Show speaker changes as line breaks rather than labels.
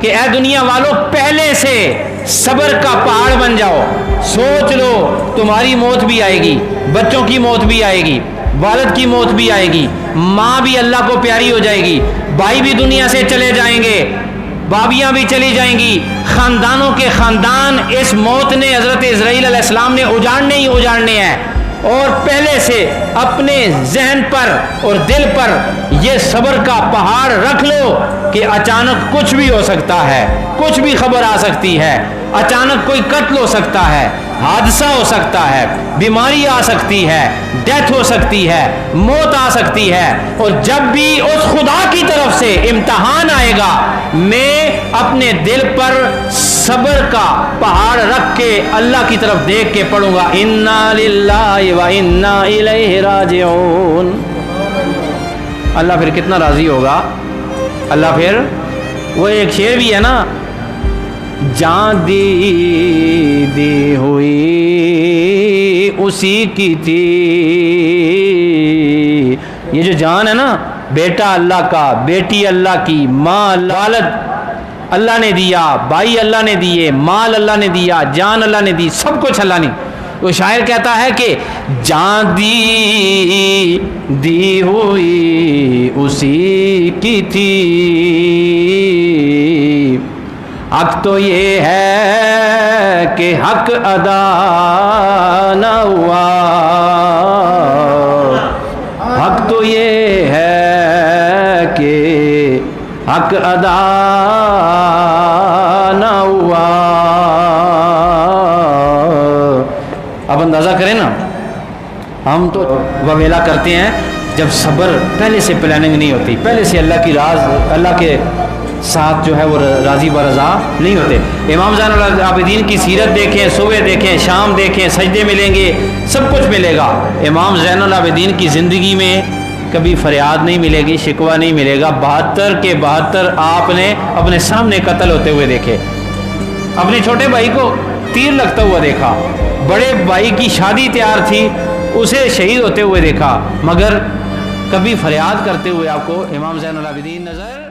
کہ اے دنیا والوں پہلے سے صبر کا پہاڑ بن جاؤ. سوچ لو تمہاری موت بھی آئے گی, بچوں کی موت بھی آئے گی, والد کی موت بھی آئے گی, ماں بھی اللہ کو پیاری ہو جائے گی, بھائی بھی دنیا سے چلے جائیں گے, بابیاں بھی چلی جائیں گی, خاندانوں کے خاندان اس موت نے حضرت اسرائیل علیہ السلام نے اجاڑنے ہی اجاڑنے ہیں. اور پہلے سے اپنے ذہن پر اور دل پر یہ صبر کا پہاڑ رکھ لو کہ اچانک کچھ بھی ہو سکتا ہے, کچھ بھی خبر آ سکتی ہے, اچانک کوئی قتل ہو سکتا ہے, حادثہ ہو سکتا ہے, بیماری آ سکتی ہے, ڈیتھ ہو سکتی ہے, موت آ سکتی ہے. اور جب بھی اس خدا کی طرف سے امتحان آئے گا, میں اپنے دل پر صبر کا پہاڑ رکھ کے اللہ کی طرف دیکھ کے پڑھوں گا انا للہ و انا الیہ راجعون. اللہ پھر کتنا راضی ہوگا. اللہ پھر وہ ایک شعر بھی ہے نا, جان دی ہوئی اسی کی تھی. یہ جو جان ہے نا, بیٹا اللہ کا, بیٹی اللہ کی, ماں اللہ, والد اللہ نے دیا, بھائی اللہ نے دیے, مال اللہ نے دیا, جان اللہ نے دی, سب کچھ اللہ نے. وہ شاعر کہتا ہے کہ جان دی ہوئی اسی کی تھی, حق تو یہ ہے کہ حق ادا نہ ہوا, حق تو یہ ہے کہ حق ادا نہ ہوا. اب اندازہ کریں نا, ہم تو وویلا کرتے ہیں جب صبر پہلے سے پلاننگ نہیں ہوتی, پہلے سے اللہ کی راز, اللہ کے ساتھ جو ہے وہ راضی و رضا نہیں ہوتے. امام زین العابدین کی سیرت دیکھیں, صبح دیکھیں, شام دیکھیں, سجدے ملیں گے, سب کچھ ملے گا. امام زین العابدین کی زندگی میں کبھی فریاد نہیں ملے گی, شکوہ نہیں ملے گا. 72 کے 72 آپ نے اپنے سامنے قتل ہوتے ہوئے دیکھے, اپنے چھوٹے بھائی کو تیر لگتا ہوا دیکھا, بڑے بھائی کی شادی تیار تھی, اسے شہید ہوتے ہوئے دیکھا, مگر کبھی فریاد کرتے ہوئے آپ کو امام زین العابدین نظر